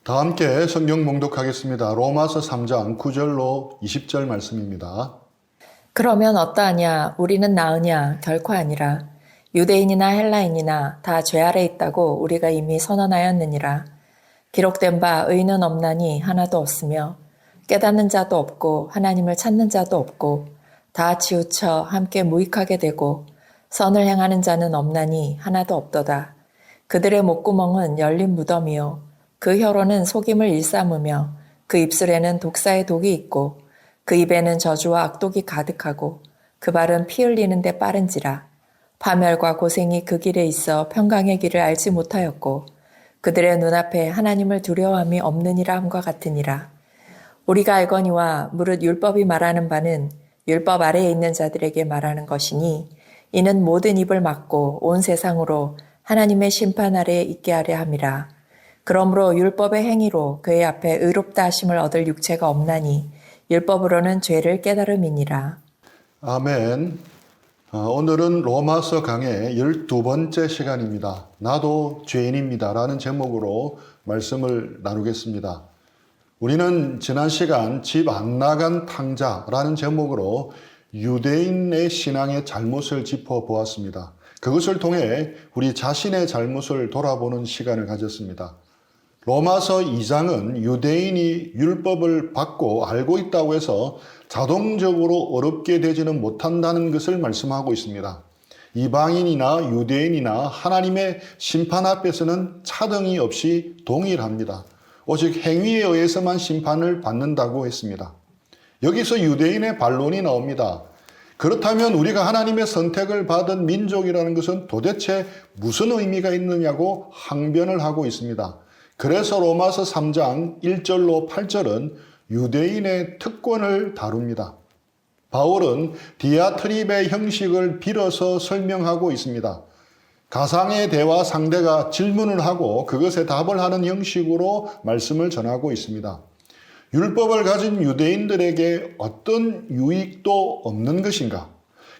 다 함께 성경 봉독하겠습니다. 로마서 3장 9절로 20절 말씀입니다. 그러면 어떠하냐? 우리는 나으냐? 결코 아니라. 유대인이나 헬라인이나 다 죄 아래 있다고 우리가 이미 선언하였느니라. 기록된 바 의는 없나니 하나도 없으며 깨닫는 자도 없고 하나님을 찾는 자도 없고 다 치우쳐 함께 무익하게 되고 선을 행하는 자는 없나니 하나도 없도다. 그들의 목구멍은 열린 무덤이요 그 혀로는 속임을 일삼으며 그 입술에는 독사의 독이 있고 그 입에는 저주와 악독이 가득하고 그 발은 피 흘리는 데 빠른지라. 파멸과 고생이 그 길에 있어 평강의 길을 알지 못하였고 그들의 눈앞에 하나님을 두려워함이 없느니라 함과 같으니라. 우리가 알거니와 무릇 율법이 말하는 바는 율법 아래에 있는 자들에게 말하는 것이니 이는 모든 입을 막고 온 세상으로 하나님의 심판 아래에 있게 하려 함이라. 그러므로 율법의 행위로 그의 앞에 의롭다 하심을 얻을 육체가 없나니 율법으로는 죄를 깨달음이니라. 아멘. 오늘은 로마서 강의 12번째 시간입니다. 나도 죄인입니다 라는 제목으로 말씀을 나누겠습니다. 우리는 지난 시간 집 안 나간 탕자라는 제목으로 유대인의 신앙의 잘못을 짚어보았습니다. 그것을 통해 우리 자신의 잘못을 돌아보는 시간을 가졌습니다. 로마서 2장은 유대인이 율법을 받고 알고 있다고 해서 자동적으로 어렵게 되지는 못한다는 것을 말씀하고 있습니다. 이방인이나 유대인이나 하나님의 심판 앞에서는 차등이 없이 동일합니다. 오직 행위에 의해서만 심판을 받는다고 했습니다. 여기서 유대인의 반론이 나옵니다. 그렇다면 우리가 하나님의 선택을 받은 민족이라는 것은 도대체 무슨 의미가 있느냐고 항변을 하고 있습니다. 그래서 로마서 3장 1절로 8절은 유대인의 특권을 다룹니다. 바울은 디아트립의 형식을 빌어서 설명하고 있습니다. 가상의 대화 상대가 질문을 하고 그것에 답을 하는 형식으로 말씀을 전하고 있습니다. 율법을 가진 유대인들에게 어떤 유익도 없는 것인가?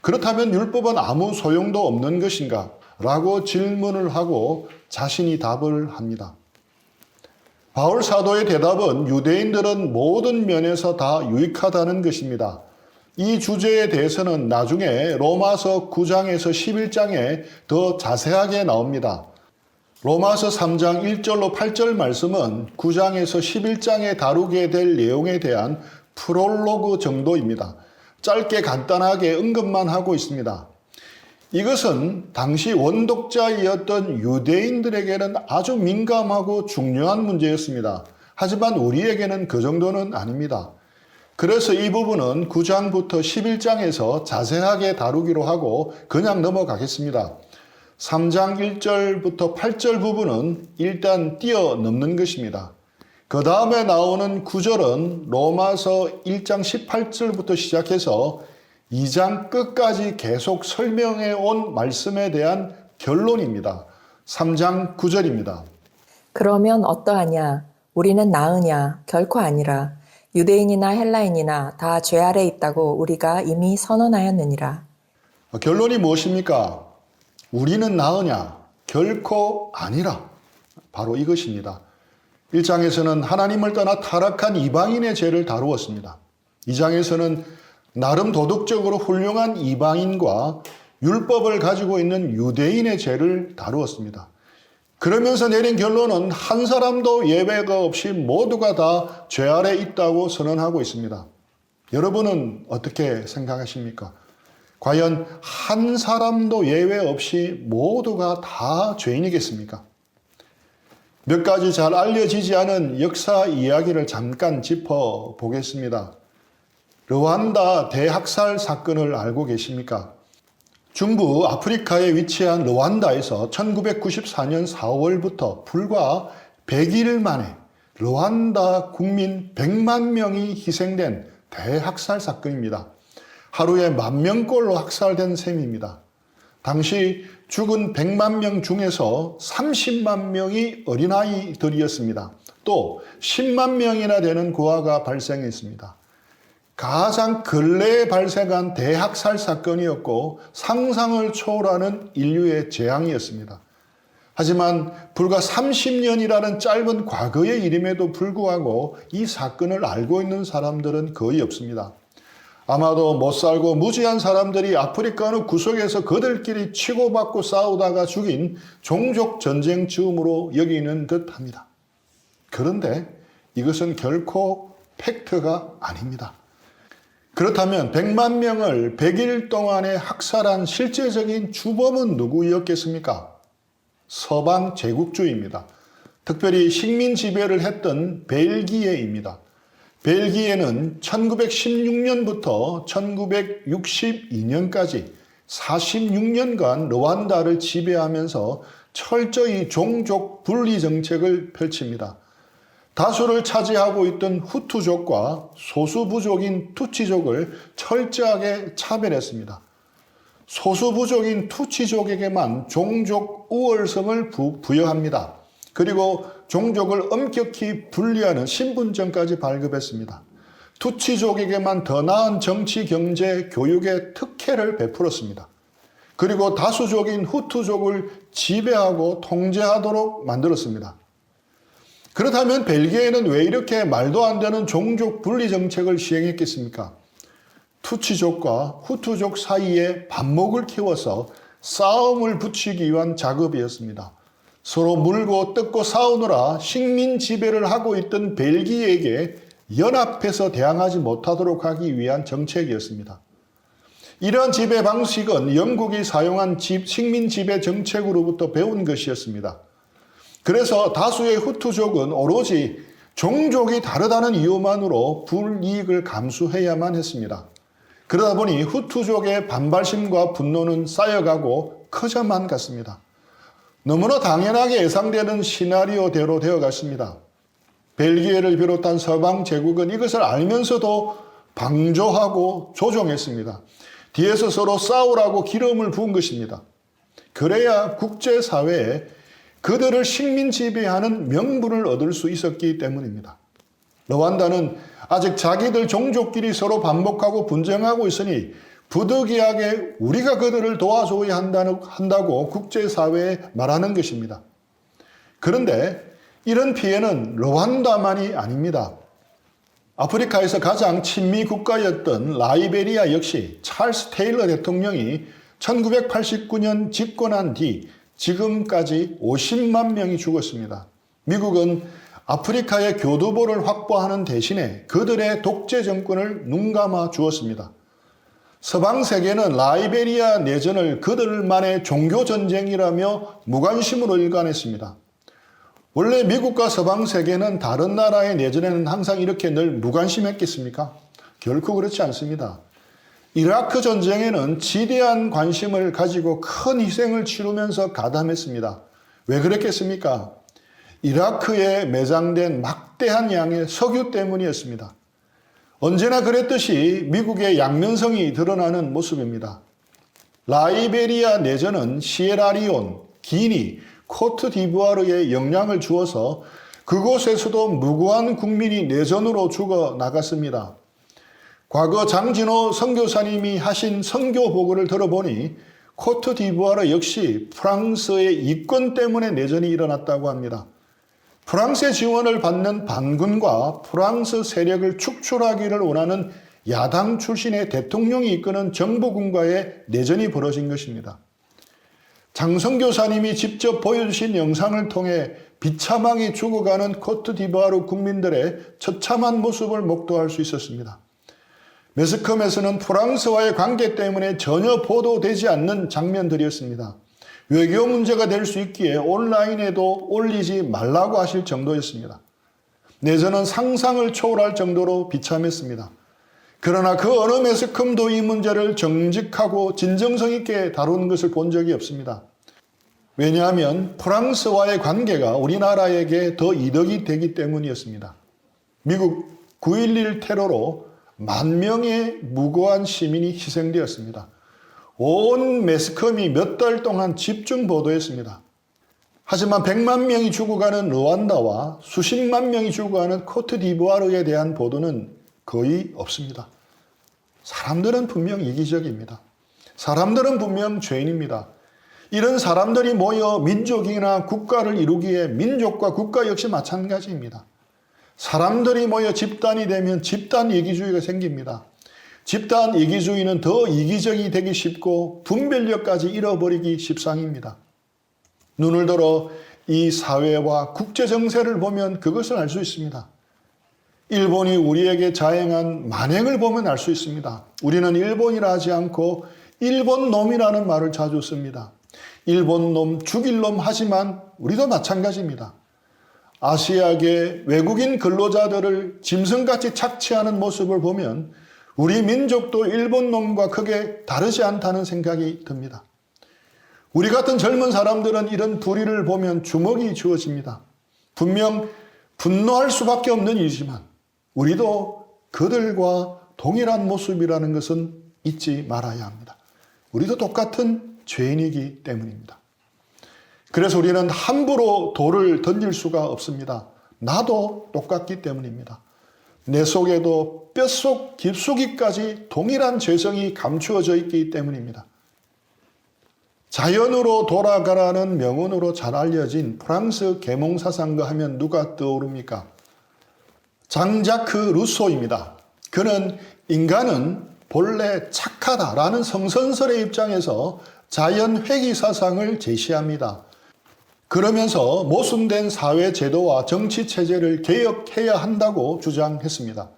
그렇다면 율법은 아무 소용도 없는 것인가? 라고 질문을 하고 자신이 답을 합니다. 바울 사도의 대답은 유대인들은 모든 면에서 다 유익하다는 것입니다. 이 주제에 대해서는 나중에 로마서 9장에서 11장에 더 자세하게 나옵니다. 로마서 3장 1절로 8절 말씀은 9장에서 11장에 다루게 될 내용에 대한 프롤로그 정도입니다. 짧게 간단하게 언급만 하고 있습니다. 이것은 당시 원독자이었던 유대인들에게는 아주 민감하고 중요한 문제였습니다. 하지만 우리에게는 그 정도는 아닙니다. 그래서 이 부분은 9장부터 11장에서 자세하게 다루기로 하고 그냥 넘어가겠습니다. 3장 1절부터 8절 부분은 일단 뛰어넘는 것입니다. 그 다음에 나오는 9절은 로마서 1장 18절부터 시작해서 2장 끝까지 계속 설명해 온 말씀에 대한 결론입니다. 3장 9절입니다. 그러면 어떠하냐? 우리는 나으냐? 결코 아니라. 유대인이나 헬라인이나 다 죄 아래 있다고 우리가 이미 선언하였느니라. 결론이 무엇입니까? 우리는 나으냐? 결코 아니라. 바로 이것입니다. 1장에서는 하나님을 떠나 타락한 이방인의 죄를 다루었습니다. 2장에서는 나름 도덕적으로 훌륭한 이방인과 율법을 가지고 있는 유대인의 죄를 다루었습니다. 그러면서 내린 결론은 한 사람도 예외가 없이 모두가 다 죄 아래 있다고 선언하고 있습니다. 여러분은 어떻게 생각하십니까? 과연 한 사람도 예외 없이 모두가 다 죄인이겠습니까? 몇 가지 잘 알려지지 않은 역사 이야기를 잠깐 짚어보겠습니다. 르완다 대학살 사건을 알고 계십니까? 중부 아프리카에 위치한 르완다에서 1994년 4월부터 불과 100일 만에 르완다 국민 100만 명이 희생된 대학살 사건입니다. 하루에 10,000명꼴로 학살된 셈입니다. 당시 죽은 100만 명 중에서 30만 명이 어린아이들이었습니다. 또 10만 명이나 되는 고아가 발생했습니다. 가장 근래에 발생한 대학살 사건이었고 상상을 초월하는 인류의 재앙이었습니다. 하지만 불과 30년이라는 짧은 과거의 일임에도 불구하고 이 사건을 알고 있는 사람들은 거의 없습니다. 아마도 못 살고 무지한 사람들이 아프리카 어느 구석에서 그들끼리 치고받고 싸우다가 죽인 종족 전쟁 즈음으로 여기는 듯합니다. 그런데 이것은 결코 팩트가 아닙니다. 그렇다면 100만 명을 100일 동안에 학살한 실제적인 주범은 누구였겠습니까? 서방 제국주의입니다. 특별히 식민 지배를 했던 벨기에입니다. 벨기에는 1916년부터 1962년까지 46년간 르완다를 지배하면서 철저히 종족 분리 정책을 펼칩니다. 다수를 차지하고 있던 후투족과 소수 부족인 투치족을 철저하게 차별했습니다. 소수 부족인 투치족에게만 종족 우월성을 부여합니다. 그리고 종족을 엄격히 분리하는 신분증까지 발급했습니다. 투치족에게만 더 나은 정치, 경제, 교육의 특혜를 베풀었습니다. 그리고 다수족인 후투족을 지배하고 통제하도록 만들었습니다. 그렇다면 벨기에는 왜 이렇게 말도 안 되는 종족 분리 정책을 시행했겠습니까? 투치족과 후투족 사이에 반목을 키워서 싸움을 붙이기 위한 작업이었습니다. 서로 물고 뜯고 싸우느라 식민 지배를 하고 있던 벨기에에게 연합해서 대항하지 못하도록 하기 위한 정책이었습니다. 이러한 지배 방식은 영국이 사용한 식민 지배 정책으로부터 배운 것이었습니다. 그래서 다수의 후투족은 오로지 종족이 다르다는 이유만으로 불이익을 감수해야만 했습니다. 그러다 보니 후투족의 반발심과 분노는 쌓여가고 커져만 갔습니다. 너무나 당연하게 예상되는 시나리오대로 되어갔습니다. 벨기에를 비롯한 서방 제국은 이것을 알면서도 방조하고 조종했습니다. 뒤에서 서로 싸우라고 기름을 부은 것입니다. 그래야 국제사회에 그들을 식민 지배하는 명분을 얻을 수 있었기 때문입니다. 르완다는 아직 자기들 종족끼리 서로 반복하고 분쟁하고 있으니 부득이하게 우리가 그들을 도와줘야 한다고 국제사회에 말하는 것입니다. 그런데 이런 피해는 르완다만이 아닙니다. 아프리카에서 가장 친미 국가였던 라이베리아 역시 찰스 테일러 대통령이 1989년 집권한 뒤 지금까지 50만 명이 죽었습니다. 미국은 아프리카의 교두보를 확보하는 대신에 그들의 독재 정권을 눈감아 주었습니다. 서방 세계는 라이베리아 내전을 그들만의 종교 전쟁이라며 무관심으로 일관했습니다. 원래 미국과 서방 세계는 다른 나라의 내전에는 항상 이렇게 늘 무관심했겠습니까? 결코 그렇지 않습니다. 이라크 전쟁에는 지대한 관심을 가지고 큰 희생을 치르면서 가담했습니다. 왜 그랬겠습니까? 이라크에 매장된 막대한 양의 석유 때문이었습니다. 언제나 그랬듯이 미국의 양면성이 드러나는 모습입니다. 라이베리아 내전은 시에라리온, 기니, 코트디부아르에 영향을 주어서 그곳에서도 무고한 국민이 내전으로 죽어 나갔습니다. 과거 장진호 선교사님이 하신 선교 보고를 들어보니 코트디부아르 역시 프랑스의 이권 때문에 내전이 일어났다고 합니다. 프랑스의 지원을 받는 반군과 프랑스 세력을 축출하기를 원하는 야당 출신의 대통령이 이끄는 정부군과의 내전이 벌어진 것입니다. 장 선교사님이 직접 보여주신 영상을 통해 비참하게 죽어가는 코트디부아르 국민들의 처참한 모습을 목도할 수 있었습니다. 매스컴에서는 프랑스와의 관계 때문에 전혀 보도되지 않는 장면들이었습니다. 외교 문제가 될 수 있기에 온라인에도 올리지 말라고 하실 정도였습니다. 내전은 상상을 초월할 정도로 비참했습니다. 그러나 그 어느 매스컴도 이 문제를 정직하고 진정성 있게 다루는 것을 본 적이 없습니다. 왜냐하면 프랑스와의 관계가 우리나라에게 더 이득이 되기 때문이었습니다. 미국 9.11 테러로 10,000명의 무고한 시민이 희생되었습니다. 온 매스컴이 몇 달 동안 집중 보도했습니다. 하지만 100만 명이 죽어가는 르완다와 수십만 명이 죽어가는 코트디부아르에 대한 보도는 거의 없습니다. 사람들은 분명 이기적입니다. 사람들은 분명 죄인입니다. 이런 사람들이 모여 민족이나 국가를 이루기에 민족과 국가 역시 마찬가지입니다. 사람들이 모여 집단이 되면 집단 이기주의가 생깁니다. 집단 이기주의는 더 이기적이 되기 쉽고 분별력까지 잃어버리기 십상입니다. 눈을 들어 이 사회와 국제 정세를 보면 그것을 알 수 있습니다. 일본이 우리에게 자행한 만행을 보면 알 수 있습니다. 우리는 일본이라 하지 않고 일본 놈이라는 말을 자주 씁니다. 일본 놈, 죽일 놈 하지만 우리도 마찬가지입니다. 아시아계 외국인 근로자들을 짐승같이 착취하는 모습을 보면 우리 민족도 일본 놈과 크게 다르지 않다는 생각이 듭니다. 우리 같은 젊은 사람들은 이런 불의를 보면 주먹이 쥐어집니다. 분명 분노할 수밖에 없는 일이지만 우리도 그들과 동일한 모습이라는 것은 잊지 말아야 합니다. 우리도 똑같은 죄인이기 때문입니다. 그래서 우리는 함부로 돌을 던질 수가 없습니다. 나도 똑같기 때문입니다. 내 속에도 뼛속 깊숙이까지 동일한 죄성이 감추어져 있기 때문입니다. 자연으로 돌아가라는 명언으로 잘 알려진 프랑스 계몽사상가 하면 누가 떠오릅니까? 장자크 루소입니다. 그는 인간은 본래 착하다라는 성선설의 입장에서 자연회귀 사상을 제시합니다. 그러면서 모순된 사회 제도와 정치 체제를 개혁해야 한다고 주장했습니다.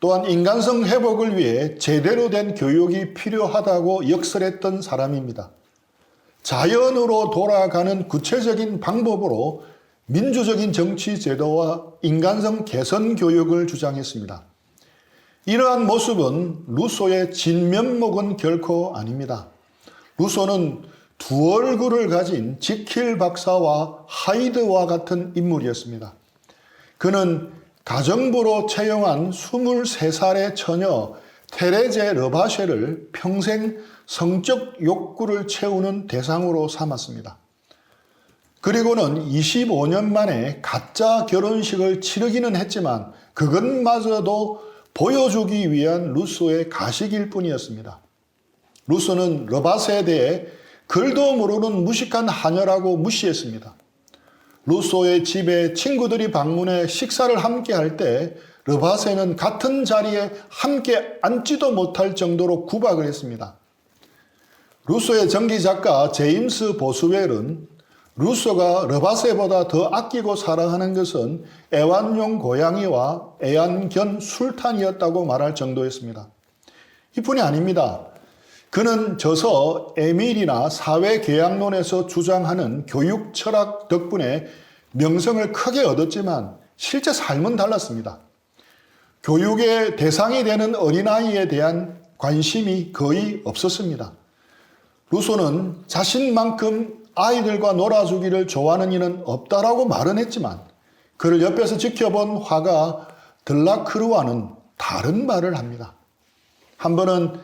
또한 인간성 회복을 위해 제대로 된 교육이 필요하다고 역설했던 사람입니다. 자연으로 돌아가는 구체적인 방법으로 민주적인 정치 제도와 인간성 개선 교육을 주장했습니다. 이러한 모습은 루소의 진면목은 결코 아닙니다. 루소는 두 얼굴을 가진 지킬 박사와 하이드와 같은 인물이었습니다. 그는 가정부로 채용한 23살의 처녀 테레제 르바쉐를 평생 성적 욕구를 채우는 대상으로 삼았습니다. 그리고는 25년 만에 가짜 결혼식을 치르기는 했지만 그것마저도 보여주기 위한 루소의 가식일 뿐이었습니다. 루소는 르바쉐에 대해 글도 모르는 무식한 하녀라고 무시했습니다. 루소의 집에 친구들이 방문해 식사를 함께 할 때 르바쉐는 같은 자리에 함께 앉지도 못할 정도로 구박을 했습니다. 루소의 전기작가 제임스 보스웰은 루소가 르바쉐보다 더 아끼고 사랑하는 것은 애완용 고양이와 애완견 술탄이었다고 말할 정도였습니다. 이뿐이 아닙니다. 그는 저서 에밀이나 사회계약론에서 주장하는 교육 철학 덕분에 명성을 크게 얻었지만 실제 삶은 달랐습니다. 교육의 대상이 되는 어린아이에 대한 관심이 거의 없었습니다. 루소는 자신만큼 아이들과 놀아주기를 좋아하는 이는 없다라고 말은 했지만 그를 옆에서 지켜본 화가 들라크루와는 다른 말을 합니다. 한 번은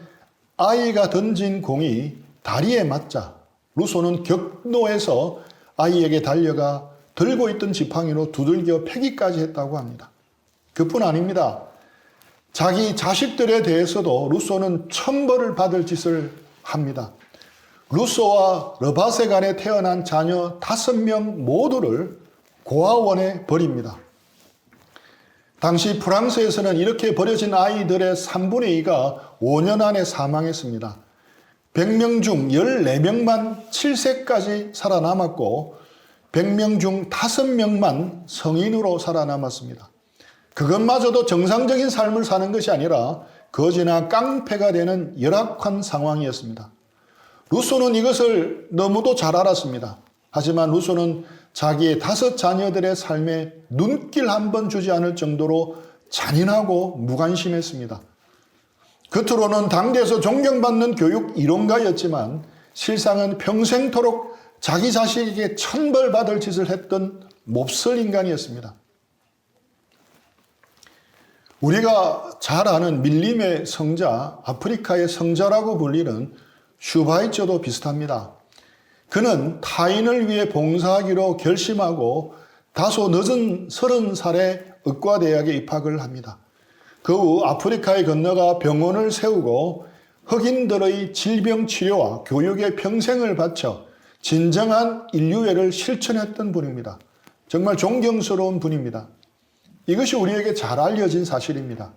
아이가 던진 공이 다리에 맞자 루소는 격노해서 아이에게 달려가 들고 있던 지팡이로 두들겨 패기까지 했다고 합니다. 그뿐 아닙니다. 자기 자식들에 대해서도 루소는 천벌을 받을 짓을 합니다. 루소와 르바쉐 간에 태어난 자녀 5명 모두를 고아원에 버립니다. 당시 프랑스에서는 이렇게 버려진 아이들의 3분의 2가 5년 안에 사망했습니다. 100명 중 14명만 7세까지 살아남았고 100명 중 5명만 성인으로 살아남았습니다. 그것마저도 정상적인 삶을 사는 것이 아니라 거지나 깡패가 되는 열악한 상황이었습니다. 루소는 이것을 너무도 잘 알았습니다. 하지만 루소는 자기의 5 자녀들의 삶에 눈길 한 번 주지 않을 정도로 잔인하고 무관심했습니다. 겉으로는 당대에서 존경받는 교육 이론가였지만 실상은 평생토록 자기 자식에게 천벌받을 짓을 했던 몹쓸 인간이었습니다. 우리가 잘 아는 밀림의 성자, 아프리카의 성자라고 불리는 슈바이처도 비슷합니다. 그는 타인을 위해 봉사하기로 결심하고 다소 늦은 30살에 의과대학에 입학을 합니다. 그 후 아프리카에 건너가 병원을 세우고 흑인들의 질병 치료와 교육에 평생을 바쳐 진정한 인류애를 실천했던 분입니다. 정말 존경스러운 분입니다. 이것이 우리에게 잘 알려진 사실입니다.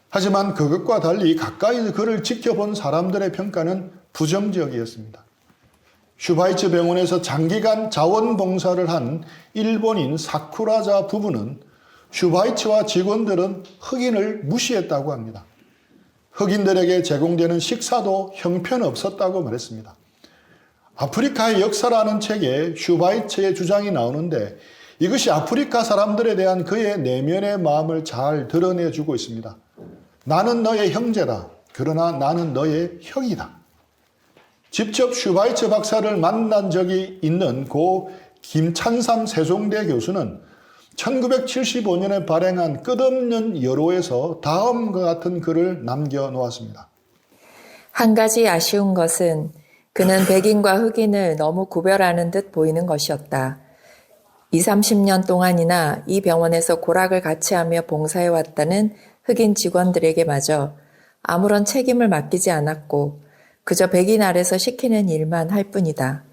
하지만 그것과 달리 가까이서 그를 지켜본 사람들의 평가는 부정적이었습니다. 슈바이츠 병원에서 장기간 자원봉사를 한 일본인 사쿠라자 부부는 슈바이츠와 직원들은 흑인을 무시했다고 합니다. 흑인들에게 제공되는 식사도 형편없었다고 말했습니다. 아프리카의 역사라는 책에 슈바이츠의 주장이 나오는데 이것이 아프리카 사람들에 대한 그의 내면의 마음을 잘 드러내주고 있습니다. 나는 너의 형제다. 그러나 나는 너의 형이다. 직접 슈바이츠 박사를 만난 적이 있는 고 김찬삼 세종대 교수는 1975년에 발행한 끝없는 여로에서 다음과 같은 글을 남겨놓았습니다. 한 가지 아쉬운 것은 그는 백인과 흑인을 너무 구별하는 듯 보이는 것이었다. 20, 30년 동안이나 이 병원에서 고락을 같이 하며 봉사해왔다는 흑인 직원들에게마저 아무런 책임을 맡기지 않았고 그저 백인 아래서 시키는 일만 할 뿐이다.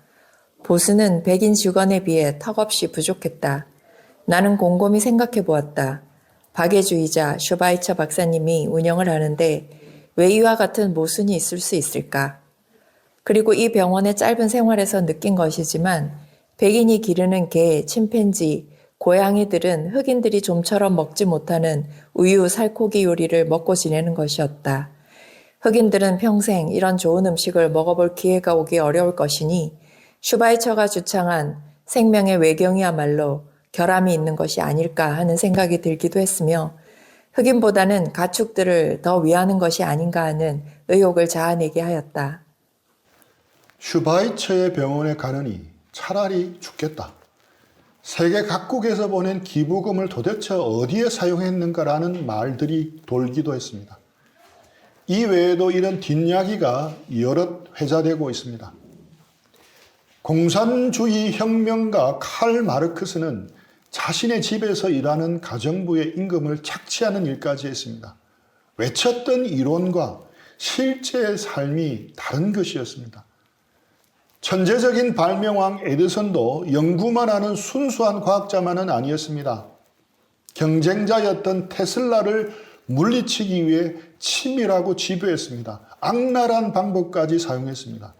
보수는 백인 직원에 비해 턱없이 부족했다. 나는 곰곰이 생각해 보았다. 박애주의자 슈바이처 박사님이 운영을 하는데 왜 이와 같은 모순이 있을 수 있을까? 그리고 이 병원의 짧은 생활에서 느낀 것이지만 백인이 기르는 개, 침팬지, 고양이들은 흑인들이 좀처럼 먹지 못하는 우유, 살코기 요리를 먹고 지내는 것이었다. 흑인들은 평생 이런 좋은 음식을 먹어볼 기회가 오기 어려울 것이니 슈바이처가 주창한 생명의 외경이야말로 결함이 있는 것이 아닐까 하는 생각이 들기도 했으며 흑인보다는 가축들을 더 위하는 것이 아닌가 하는 의혹을 자아내게 하였다. 슈바이처의 병원에 가느니 차라리 죽겠다. 세계 각국에서 보낸 기부금을 도대체 어디에 사용했는가라는 말들이 돌기도 했습니다. 이 외에도 이런 뒷이야기가 여럿 회자되고 있습니다. 공산주의 혁명가 칼 마르크스는 자신의 집에서 일하는 가정부의 임금을 착취하는 일까지 했습니다. 외쳤던 이론과 실제의 삶이 다른 것이었습니다. 천재적인 발명왕 에디슨도 연구만 하는 순수한 과학자만은 아니었습니다. 경쟁자였던 테슬라를 물리치기 위해 치밀하고 집요했습니다. 악랄한 방법까지 사용했습니다.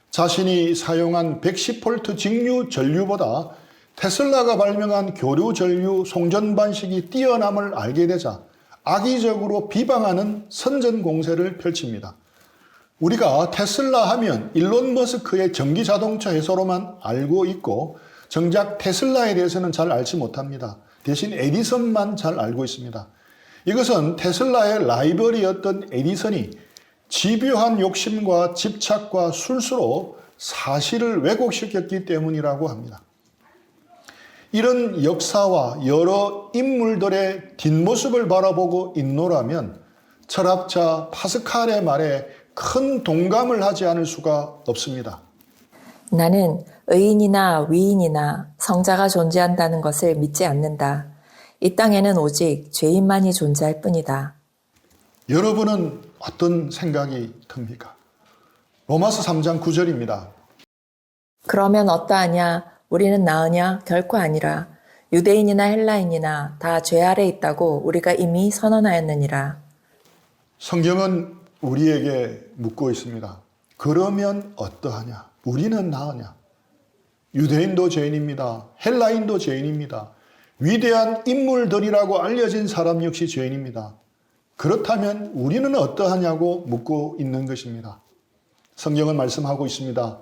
자신이 사용한 110V 직류 전류보다 테슬라가 발명한 교류 전류 송전 방식이 뛰어남을 알게 되자 악의적으로 비방하는 선전 공세를 펼칩니다. 우리가 테슬라 하면 일론 머스크의 전기 자동차 회사로만 알고 있고 정작 테슬라에 대해서는 잘 알지 못합니다. 대신 에디슨만 잘 알고 있습니다. 이것은 테슬라의 라이벌이었던 에디슨이 집요한 욕심과 집착과 술수로 사실을 왜곡시켰기 때문이라고 합니다. 이런 역사와 여러 인물들의 뒷모습을 바라보고 있노라면 철학자 파스칼의 말에 큰 동감을 하지 않을 수가 없습니다. 나는 의인이나 위인이나 성자가 존재한다는 것을 믿지 않는다. 이 땅에는 오직 죄인만이 존재할 뿐이다. 여러분은 어떤 생각이 듭니까? 로마서 3장 9절입니다. 그러면 어떠하냐? 우리는 나으냐? 결코 아니라. 유대인이나 헬라인이나 다 죄 아래 있다고 우리가 이미 선언하였느니라. 성경은 우리에게 묻고 있습니다. 그러면 어떠하냐? 우리는 나으냐? 유대인도 죄인입니다. 헬라인도 죄인입니다. 위대한 인물들이라고 알려진 사람 역시 죄인입니다. 그렇다면 우리는 어떠하냐고 묻고 있는 것입니다. 성경은 말씀하고 있습니다.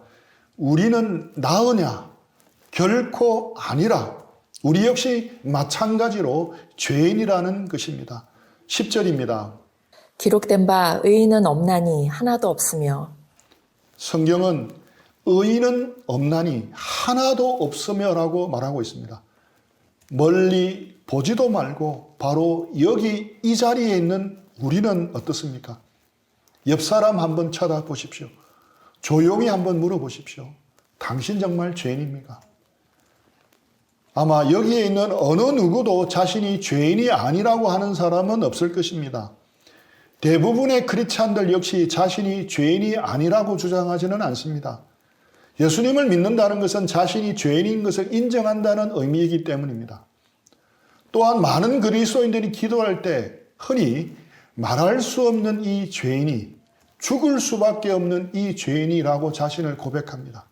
우리는 나으냐? 결코 아니라. 우리 역시 마찬가지로 죄인이라는 것입니다. 10절입니다. 기록된 바 의인은 없나니 하나도 없으며. 성경은 의인은 없나니 하나도 없으며라고 말하고 있습니다. 멀리 보지도 말고 바로 여기 이 자리에 있는 우리는 어떻습니까? 옆 사람 한번 쳐다보십시오. 조용히 한번 물어보십시오. 당신 정말 죄인입니까? 아마 여기에 있는 어느 누구도 자신이 죄인이 아니라고 하는 사람은 없을 것입니다. 대부분의 크리스찬들 역시 자신이 죄인이 아니라고 주장하지는 않습니다. 예수님을 믿는다는 것은 자신이 죄인인 것을 인정한다는 의미이기 때문입니다. 또한 많은 그리스도인들이 기도할 때 흔히 말할 수 없는 이 죄인이, 죽을 수밖에 없는 이 죄인이라고 자신을 고백합니다.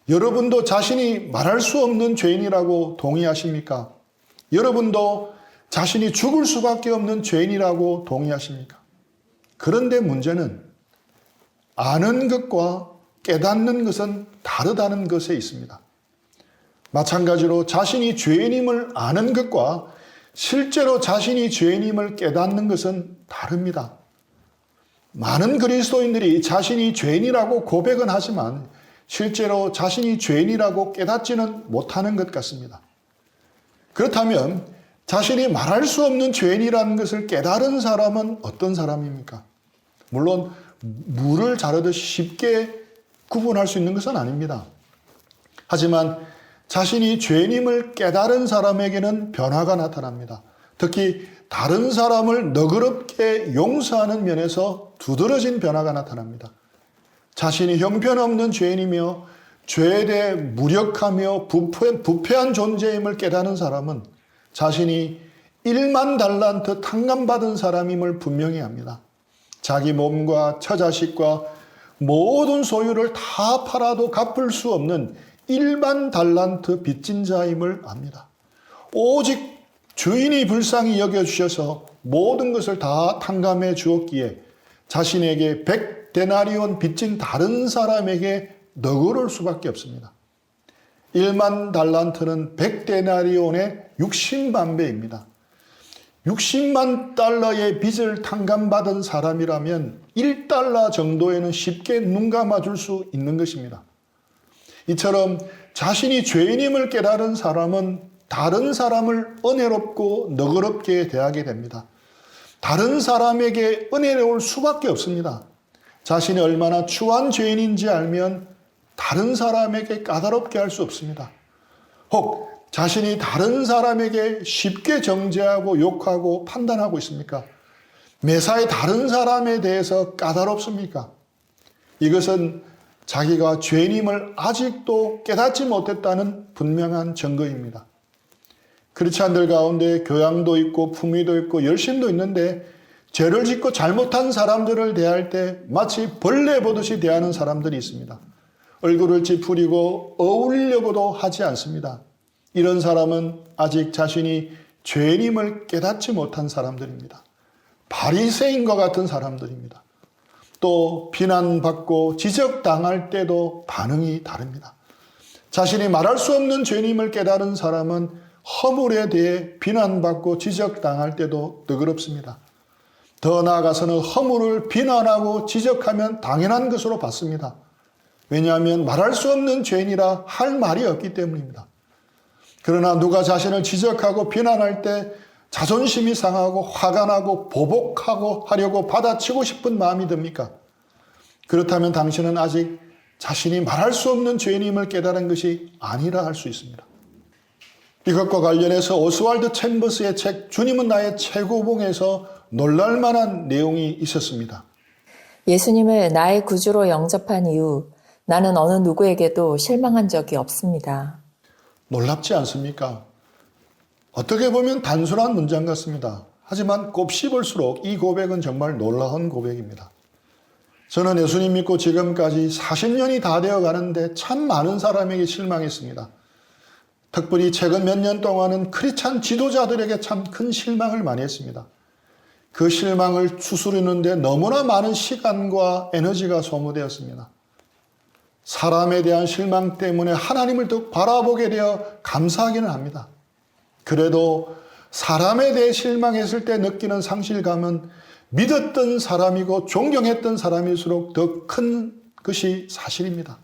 여러분도 자신이 말할 수 없는 죄인이라고 동의하십니까? 여러분도 자신이 죽을 수밖에 없는 죄인이라고 동의하십니까? 그런데 문제는 아는 것과 깨닫는 것은 다르다는 것에 있습니다. 마찬가지로 자신이 죄인임을 아는 것과 실제로 자신이 죄인임을 깨닫는 것은 다릅니다. 많은 그리스도인들이 자신이 죄인이라고 고백은 하지만 실제로 자신이 죄인이라고 깨닫지는 못하는 것 같습니다. 그렇다면 자신이 말할 수 없는 죄인이라는 것을 깨달은 사람은 어떤 사람입니까? 물론 물을 자르듯이 쉽게 구분할 수 있는 것은 아닙니다. 하지만 자신이 죄인임을 깨달은 사람에게는 변화가 나타납니다. 특히 다른 사람을 너그럽게 용서하는 면에서 두드러진 변화가 나타납니다. 자신이 형편없는 죄인이며 죄에 대해 무력하며 부패한 존재임을 깨닫는 사람은 자신이 1만 달란트 탕감받은 사람임을 분명히 합니다. 자기 몸과 처자식과 모든 소유를 다 팔아도 갚을 수 없는 1만 달란트 빚진 자임을 압니다. 오직 주인이 불쌍히 여겨주셔서 모든 것을 다 탕감해 주었기에 자신에게 100데나리온 빚진 다른 사람에게 너그러울 수밖에 없습니다. 1만 달란트는 100데나리온의 60만 배입니다. 60만 달러의 빚을 탕감받은 사람이라면 1달러 정도에는 쉽게 눈 감아줄 수 있는 것입니다. 이처럼 자신이 죄인임을 깨달은 사람은 다른 사람을 은혜롭고 너그럽게 대하게 됩니다. 다른 사람에게 은혜로울 수밖에 없습니다. 자신이 얼마나 추한 죄인인지 알면 다른 사람에게 까다롭게 할 수 없습니다. 혹 자신이 다른 사람에게 쉽게 정죄하고 욕하고 판단하고 있습니까? 매사에 다른 사람에 대해서 까다롭습니까? 이것은 자기가 죄인임을 아직도 깨닫지 못했다는 분명한 증거입니다. 크리스찬들 가운데 교양도 있고 품위도 있고 열심도 있는데 죄를 짓고 잘못한 사람들을 대할 때 마치 벌레 보듯이 대하는 사람들이 있습니다. 얼굴을 찌푸리고 어울리려고도 하지 않습니다. 이런 사람은 아직 자신이 죄인임을 깨닫지 못한 사람들입니다. 바리새인과 같은 사람들입니다. 또 비난받고 지적당할 때도 반응이 다릅니다. 자신이 말할 수 없는 죄인임을 깨달은 사람은 허물에 대해 비난받고 지적당할 때도 너그럽습니다. 더 나아가서는 허물을 비난하고 지적하면 당연한 것으로 봤습니다. 왜냐하면 말할 수 없는 죄인이라 할 말이 없기 때문입니다. 그러나 누가 자신을 지적하고 비난할 때 자존심이 상하고 화가 나고 보복하고 하려고 받아치고 싶은 마음이 듭니까? 그렇다면 당신은 아직 자신이 말할 수 없는 죄인임을 깨달은 것이 아니라 할 수 있습니다. 이것과 관련해서 오스왈드 챔버스의 책 주님은 나의 최고봉에서 놀랄만한 내용이 있었습니다. 예수님을 나의 구주로 영접한 이후 나는 어느 누구에게도 실망한 적이 없습니다. 놀랍지 않습니까? 어떻게 보면 단순한 문장 같습니다. 하지만 곱씹을수록 이 고백은 정말 놀라운 고백입니다. 저는 예수님 믿고 지금까지 40년이 다 되어 가는데 참 많은 사람에게 실망했습니다. 특별히 최근 몇 년 동안은 크리스찬 지도자들에게 참 큰 실망을 많이 했습니다. 그 실망을 추스르는데 너무나 많은 시간과 에너지가 소모되었습니다. 사람에 대한 실망 때문에 하나님을 더 바라보게 되어 감사하기는 합니다. 그래도 사람에 대해 실망했을 때 느끼는 상실감은 믿었던 사람이고 존경했던 사람일수록 더 큰 것이 사실입니다.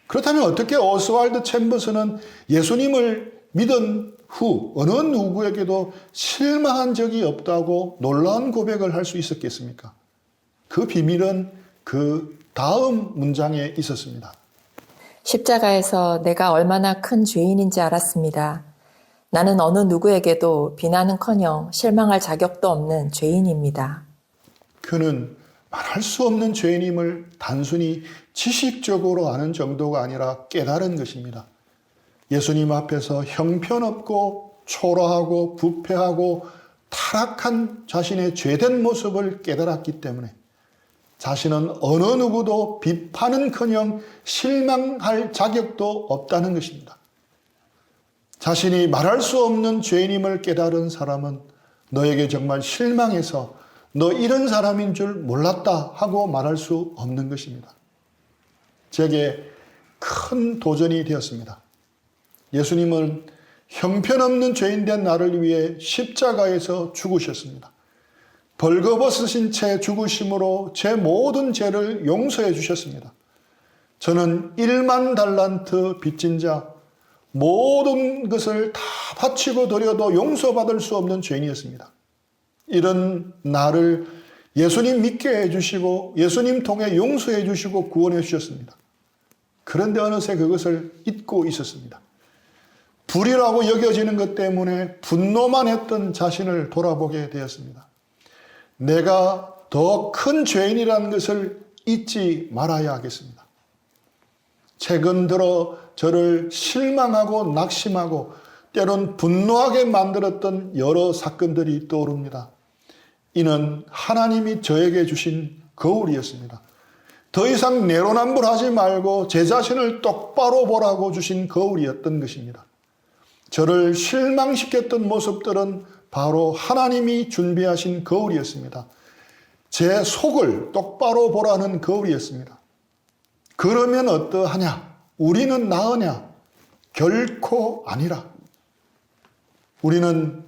그렇다면 어떻게 오스왈드 챔버스는 예수님을 믿은 후 어느 누구에게도 실망한 적이 없다고 놀라운 고백을 할 수 있었겠습니까? 그 비밀은 그 다음 문장에 있었습니다. 십자가에서 내가 얼마나 큰 죄인인지 알았습니다. 나는 어느 누구에게도 비난은커녕 실망할 자격도 없는 죄인입니다. 그는 말할 수 없는 죄인임을 단순히 지식적으로 아는 정도가 아니라 깨달은 것입니다. 예수님 앞에서 형편없고 초라하고 부패하고 타락한 자신의 죄된 모습을 깨달았기 때문에 자신은 어느 누구도 비판은커녕 실망할 자격도 없다는 것입니다. 자신이 말할 수 없는 죄인임을 깨달은 사람은 너에게 정말 실망해서 너 이런 사람인 줄 몰랐다 하고 말할 수 없는 것입니다. 제게 큰 도전이 되었습니다. 예수님은 형편없는 죄인된 나를 위해 십자가에서 죽으셨습니다. 벌거벗으신 채 죽으심으로 제 모든 죄를 용서해 주셨습니다. 저는 1만 달란트 빚진 자, 모든 것을 다 바치고 드려도 용서받을 수 없는 죄인이었습니다. 이런 나를 예수님 믿게 해주시고 예수님 통해 용서해 주시고 구원해 주셨습니다. 그런데 어느새 그것을 잊고 있었습니다. 불이라고 여겨지는 것 때문에 분노만 했던 자신을 돌아보게 되었습니다. 내가 더 큰 죄인이라는 것을 잊지 말아야 하겠습니다. 최근 들어 저를 실망하고 낙심하고 때론 분노하게 만들었던 여러 사건들이 떠오릅니다. 이는 하나님이 저에게 주신 거울이었습니다. 더 이상 내로남불하지 말고 제 자신을 똑바로 보라고 주신 거울이었던 것입니다. 저를 실망시켰던 모습들은 바로 하나님이 준비하신 거울이었습니다. 제 속을 똑바로 보라는 거울이었습니다. 그러면 어떠하냐? 우리는 나으냐? 결코 아니라. 우리는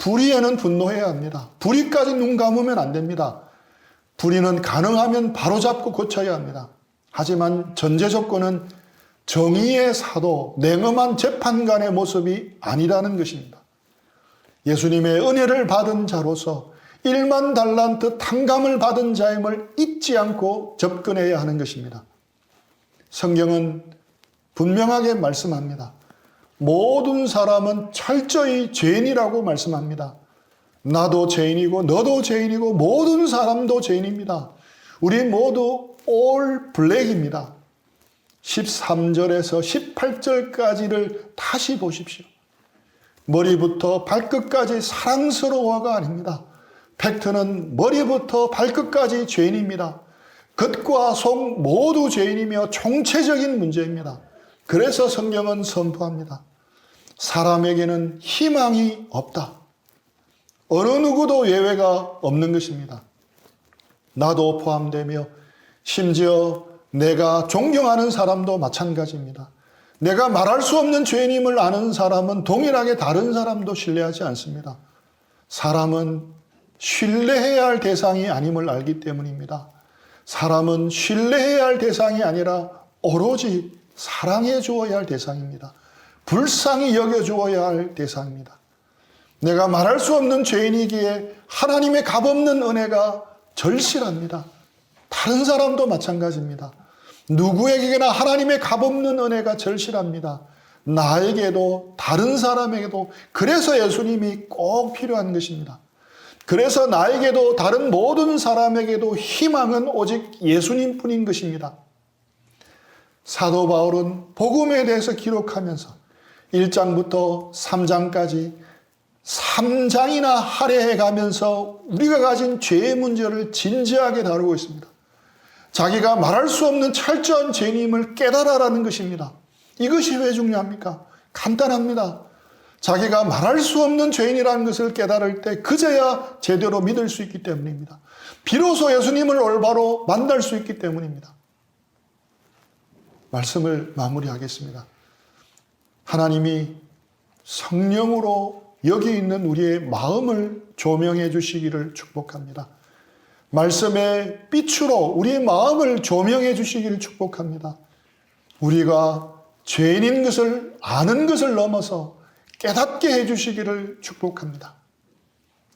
불의에는 분노해야 합니다. 불의까지 눈 감으면 안 됩니다. 불의는 가능하면 바로잡고 고쳐야 합니다. 하지만 전제 조건은 정의의 사도, 냉엄한 재판관의 모습이 아니라는 것입니다. 예수님의 은혜를 받은 자로서 1만 달란트 탕감을 받은 자임을 잊지 않고 접근해야 하는 것입니다. 성경은 분명하게 말씀합니다. 모든 사람은 철저히 죄인이라고 말씀합니다. 나도 죄인이고 너도 죄인이고 모든 사람도 죄인입니다. 우리 모두 all black입니다. 13절에서 18절까지를 다시 보십시오. 머리부터 발끝까지 사랑스러워가 아닙니다. 팩트는 머리부터 발끝까지 죄인입니다. 겉과 속 모두 죄인이며 총체적인 문제입니다. 그래서 성경은 선포합니다. 사람에게는 희망이 없다. 어느 누구도 예외가 없는 것입니다. 나도 포함되며 심지어 내가 존경하는 사람도 마찬가지입니다. 내가 말할 수 없는 죄인임을 아는 사람은 동일하게 다른 사람도 신뢰하지 않습니다. 사람은 신뢰해야 할 대상이 아님을 알기 때문입니다. 사람은 신뢰해야 할 대상이 아니라 오로지 사랑해 주어야 할 대상입니다. 불쌍히 여겨 주어야 할 대상입니다. 내가 말할 수 없는 죄인이기에 하나님의 값없는 은혜가 절실합니다. 다른 사람도 마찬가지입니다. 누구에게나 하나님의 값없는 은혜가 절실합니다. 나에게도 다른 사람에게도. 그래서 예수님이 꼭 필요한 것입니다. 그래서 나에게도 다른 모든 사람에게도 희망은 오직 예수님뿐인 것입니다. 사도 바울은 복음에 대해서 기록하면서 1장부터 3장까지 3장이나 할애해 가면서 우리가 가진 죄의 문제를 진지하게 다루고 있습니다. 자기가 말할 수 없는 철저한 죄인임을 깨달아라는 것입니다. 이것이 왜 중요합니까? 간단합니다. 자기가 말할 수 없는 죄인이라는 것을 깨달을 때 그제야 제대로 믿을 수 있기 때문입니다. 비로소 예수님을 올바로 만날 수 있기 때문입니다. 말씀을 마무리하겠습니다. 하나님이 성령으로 여기 있는 우리의 마음을 조명해 주시기를 축복합니다. 말씀의 빛으로 우리의 마음을 조명해 주시기를 축복합니다. 우리가 죄인인 것을 아는 것을 넘어서 깨닫게 해 주시기를 축복합니다.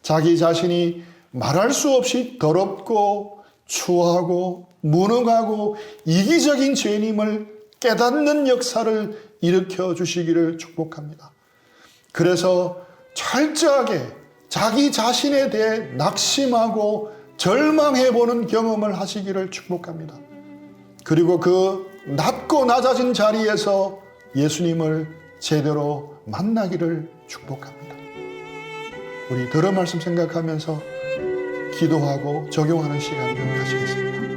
자기 자신이 말할 수 없이 더럽고 추하고 무능하고 이기적인 죄인임을 깨닫는 역사를 일으켜 주시기를 축복합니다. 그래서 철저하게 자기 자신에 대해 낙심하고 절망해보는 경험을 하시기를 축복합니다. 그리고 그 낮고 낮아진 자리에서 예수님을 제대로 만나기를 축복합니다. 우리 들은 말씀 생각하면서 기도하고 적용하는 시간을 가지겠습니다.